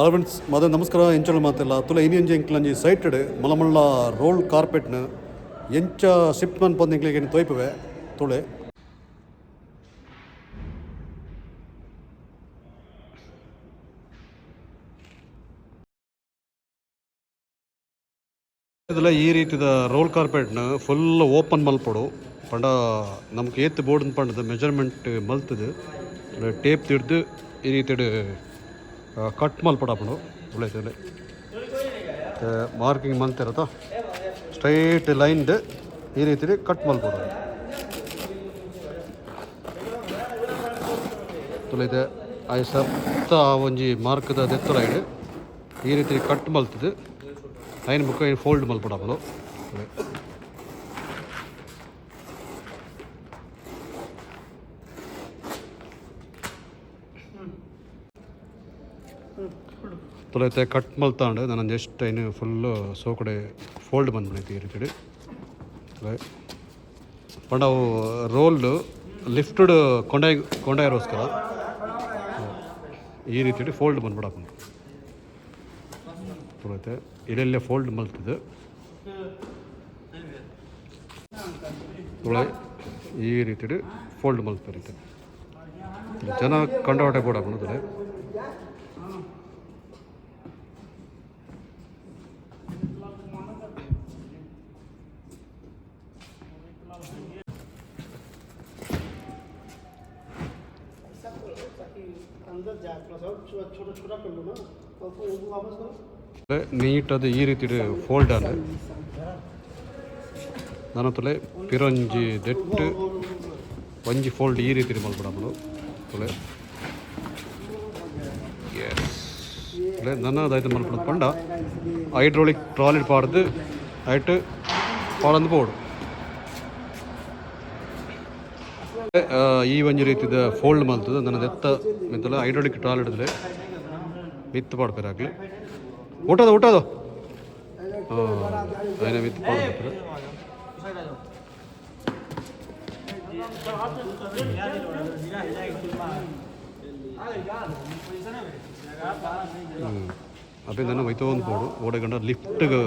friends ಮದ ನಮಸ್ಕಾರ ಎಂಚಲು ಮಾತೆಲ್ಲ ತುಲ ಇನಿಯಂಜಿ ಎಂಕ್ಲಂಜಿ ಸೈಟೆಡ್ ಮಲಮಲ್ಲ ರೋಲ್ ಕಾರ್ಪೆಟ್ನ ಎಂಚ ಶಿಫ್ಟ್ ಮನ್ಪಂದು ಎಂಕ್ಲಿಗೆ ತೊಯ್ಪುವೆ ತುಳೆ ಇದೆಲ್ಲ ಈ ರೀತಿದ ರೋಲ್ ಕಾರ್ಪೆಟ್ನ ಫುಲ್ ಓಪನ್ ಮಲ್ಪಡು ಪಂಡ ನಮ್ಗೆ ಏತ್ ಬೋರ್ಡ್ ಪಂಡದ ಮೆಜರ್ಮೆಂಟ್ ಮಲ್ತದು ಟೇಪ್ ತಿಡ್ದು ಈ ರೀತಿ ಕಟ್ ಮಲ್ಪಡಪಡು ಉಳಿತದೆ ಮಾರ್ಕಿಂಗ್ ಮಲ್ತಿರತ್ತ ಸ್ಟ್ರೈಟ್ ಲೈನ್ಡ್ ಈ ರೀತಿ ಕಟ್ ಮಲ್ಪಡು ತುಳಿದೆ ಆಯ್ ಸಪ್ತ ಒಂಜಿ ಮಾರ್ಕ್ದ ದೆತ್ತರ ಇದೆ ಈ ರೀತಿ ಕಟ್ ಮಲ್ತದೆ ಲೈನ್ ಬುಕ್ ಫೋಲ್ಡ್ ಮಲ್ಪಡಪಡು ತುಲೈತೆ ಕಟ್ ಮಲ್ತಾಂಡು ನಾನು ಜಸ್ಟ್ ಏನು ಫುಲ್ಲು ಸೋಕಡೆ ಫೋಲ್ಡ್ ಬಂದ್ಬಿಡೈತಿ ಈ ರೀತಿ ಪಂಡ ಅವು ರೋಲ್ ಲಿಫ್ಟೆಡ್ ಕೊಂಡಾಯಿರೋಸ್ಕರ ಈ ರೀತಿ ಫೋಲ್ಡ್ ಬಂದ್ಬಿಡಪ್ಪ ತುಲೈತೆ ಇಲ್ಲೆಲ್ಲೇ ಫೋಲ್ಡ್ ಮಲ್ತದೆ ತುಳೆ ಈ ರೀತಿ ಫೋಲ್ಡ್ ಮಲ್ತಿರುತ್ತೆ ಜನ ಕಂಡವಾಟೆ ಬೋಡಪ್ಪ ತುಳೆ ನೀಟದು ಈ ರೀತಿ ಫೋಲ್ಡ್ ಅಲ್ಲ ನಾನು ತುಲೆ ಪಿರೊಂಜಿ ದೆಟ್ಟು ಒಂಜಿ ಫೋಲ್ಡ್ ಈ ರೀತಿ ಮಲ್ಪಡಗಳು ತುಲೆ ಎಸ್ ತುಲೆ ನನ್ನದಾಯ್ತು ಮಲ್ಪಡೋದು ಪಂಡ ಹೈಡ್ರೋಲಿಕ್ ಟ್ರಾಲಿಡ್ ಪಾಡ್ದು ಆಯ್ತು ಪಾಡಂದು ಬೋಡು ಈ ಒಂಜಿ ರೀತಿದ ಫೋಲ್ಡ್ ಮಲ್ತದೆ ನನ್ನ ಎತ್ತ ಮಿತ್ತಲ್ಲ ಹೈಡ್ರೋಲಿಕ್ ಟ್ರಾಲ್ ಹಿಡಿದ್ರೆ ಮಿತ್ತು ಪಾಡ್ಬೇಕಾಗ್ಲಿ ಊಟದು ಅದನ್ನ ಮಿತ್ತು ಪಾಡ್ಬೇಕು ಅದೇ ನನ್ನ ಒಯ್ತೋ ಒಂದು ಬೋಡು ಓಡಗಂಡ ಲಿಫ್ಟ್ಗೆ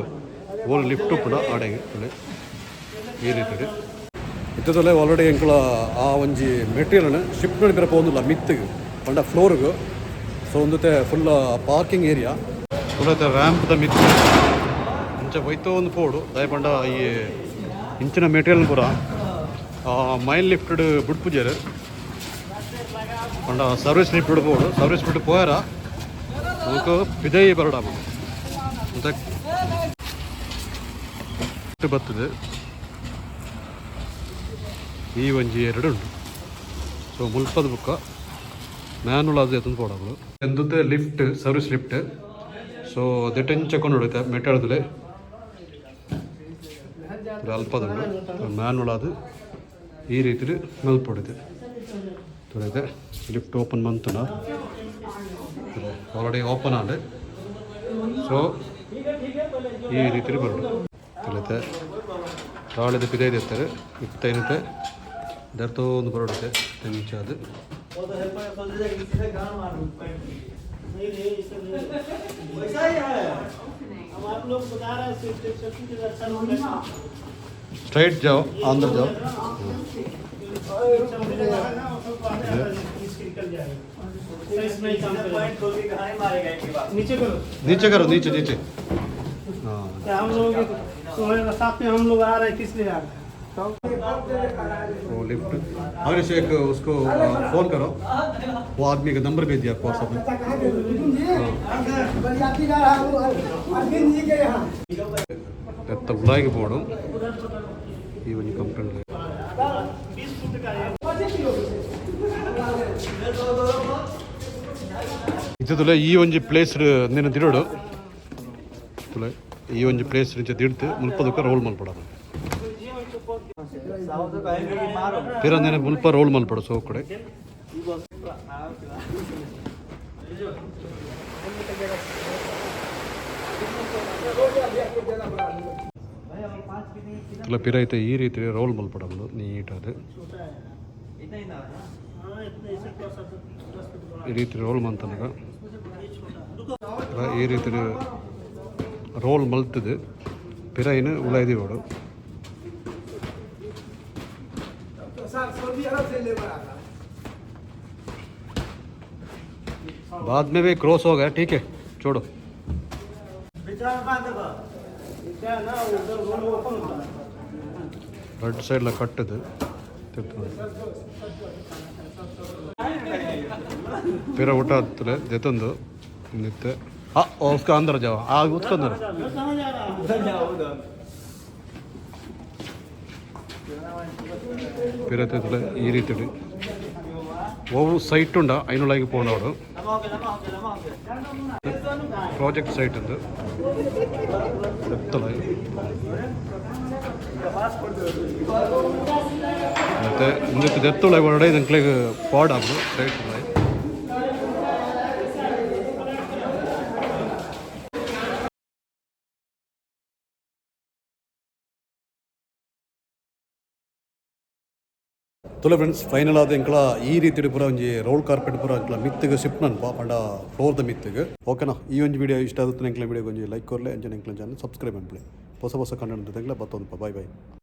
ಓಲ್ ಲಿಫ್ಟು ಕೂಡ ಆಡೆಗೆ ಈ ರೀತಿ ಇತ್ತದಲ್ಲೇ ಆಲ್ರೆಡಿ ಎಂಕುಳ ಆ ಒಂಜಿ ಮೆಟೀರಿಯಲ್ನ ಶಿಫ್ಟ್ ಮಾಡಿದ್ರೆ ಪೋಂದಿಲ್ಲ ಮಿತ್ತಿಗೆ ಪಂಡ ಫ್ಲೋರ್ಗೆ ಸೊ ಒಂದತೆ ಫುಲ್ ಪಾರ್ಕಿಂಗ್ ಏರಿಯಾ ಫುಲ್ ರ್ಯಾಂಪ್ದ ಮಿತ್ತು ಇಂಚ ಒಯ್ತೋ ಒಂದು ಪೋಡು ದಯಪಂಡ ಈ ಇಂಚಿನ ಮೆಟೀರಿಯಲ್ ಪೂರ ಮೈನ್ ಲಿಫ್ಟೆಡ್ ಬಿಡ್ಪುಜರು ಪಂಡ ಸರ್ವಿಸ್ ಲಿಫ್ಟ್ ಬಿಡ್ಬೋದು ಸರ್ವಿಸ್ ಬಿಟ್ಟು ಪೋಯಾರ നമുക്ക് പിതൈ ಬರಡಾಮ ಬರ್ತದೆ ಈ ಒಂಜಿ ಎರಡು ಉಂಟು ಸೊ ಮುಲ್ಪದ ಬುಕ್ಕ ಮ್ಯಾನುವಲ್ ಅದು ಎತ್ತಂದು ಪೋಡಗಳು ಎಂದದ್ದೇ ಲಿಫ್ಟ್ ಸರ್ವಿಸ್ ಲಿಫ್ಟ್ ಸೊ ದೆಟೆಂಚಕೊಂಡು ಹೊಡಿತೆ ಮೆಟ್ಟಾಳದಲ್ಲಿ ಅಲ್ಪದುಂಡು ಮ್ಯಾನುವಲ್ ಅದು ಈ ರೀತಿ ಮೆಲ್ಪೊಡಿದೆ ತೊಳೆದೆ ಲಿಫ್ಟ್ ಓಪನ್ ಮಂತುನ ಆಲ್ರೆಡಿ ಓಪನ್ ಆದ ಸೊ ಈ ರೀತಿ ಬರೋದು ತೊಳೆತೆ ತಾಳಿದ ಪಿದೈದು ಇರ್ತಾರೆ ಇತ್ತೈನತೆ ದರ್ತೋ ಒಂದು ಬರೋಡುತ್ತೆ ತೆಂಚಾದು स्ट्रेट जाओ अंदर जाओ नीचे करो नीचे नीचे हम लोग साथ में हम लोग आ रहे हैं किस लिए आ रहे हैं वो लिफ्ट अगर से एक उसको फ़ोन करो वो आदमी का नंबर भेज दिया आपको व्हाट्सएप में तब बुलाएंगे बोर्ड ये वही कंप्लेंट ಇದು ತುಲೆ ಈ ಒಂಜಿ ಪ್ಲೇಸ್ ನಿನ್ನ ತಿರೋಡು ತುಲೆ ಈ ಒಂಜಿ ಪ್ಲೇಸ್ ನಿಂಚೆ ತಿಡ್ತು ಮುಲ್ಪದಕ್ಕೆ ರೋಲ್ ಮಲ್ಪಡೋದು फिर अंदर मुल्प रोल मल पड़ो सो कड़े फिर ऐते ई रीति रोल मल पड़ो नीट हाँ इतने इसे कर सकते 10 फीट बड़ा ಈ ರೀತಿ ರೋಲ್ ಮಂತನಗ ಈ ರೀತಿ ರೋಲ್ ಮಲ್ತದೆ ಪಿರೈನು ಉಳೈದಿ ಓಡು बाद में भी क्रॉस हो गया ठीक है छोड़ो विचार बांध दो क्या ना उधर रोड ओपन होता है रेड साइड ला कट्टದು फिर ऊटा हत्तले देतंದು नित्य हाँ उसका अंदर जाओ उसका अंदर कहाँ जा रहा है उधर जाओ उधर फिर ಈ ರೀತಿ ಓವು ಸೈಟ್ ಉಂಡ ಐನೊಳಗೆ ಪೋನವರು ಪ್ರಾಜೆಕ್ಟ್ ಸೈಟ್ ಅಂದು ಎತ್ತಲ ಮತ್ತೆ ಇಂದಕ್ಕೆ ದೆತ್ತೊಳಗೆ ಹೊರಡೆ ಇದಕ್ಕೆ ಪಾಡಾಗು ಸೈಟ್ ಉಳ್ಳ ತುಲೆ ಫ್ರೆಂಡ್ಸ್ ಫೈನಲ್ ಆದ ಇಂಕಲ ಈ ರೀತಿ ಪೂರ ಒಂಜಿ ರೋಲ್ ಕಾರ್ಪೆಟ್ ಪೂರ ಇಂಕಲ ಮಿತ್ತಿಗೆ ಶಿಫ್ಟ್ ನನ್ಪ ಪಂಡ ಫ್ಲೋರ್ದ ಮಿತ್ತಿಗೆ ಓಕೆನಾ ಈ ಒಂದು ವಿಡಿಯೋ ಇಷ್ಟ ಆಗುತ್ತೆ ಇಂಕಲ ವಿಡಿಯೋ ಒಂಜಿ ಲೈಕ್ ಕೊರ್ಲೆ ಎಂಜನ್ ಇಂಕಲ ಚಾನಲ್ ಸಬ್ಸ್ಕ್ರೈಬ್ ಅನ್ಪ್ಲೆ ಹೊಸ ಹೊಸ ಕಂಟೆಂಟ್ ತೆಂಗ್ಲ ಬತ್ತೊಂದು ಬಾಯ್ ಬಾಯ್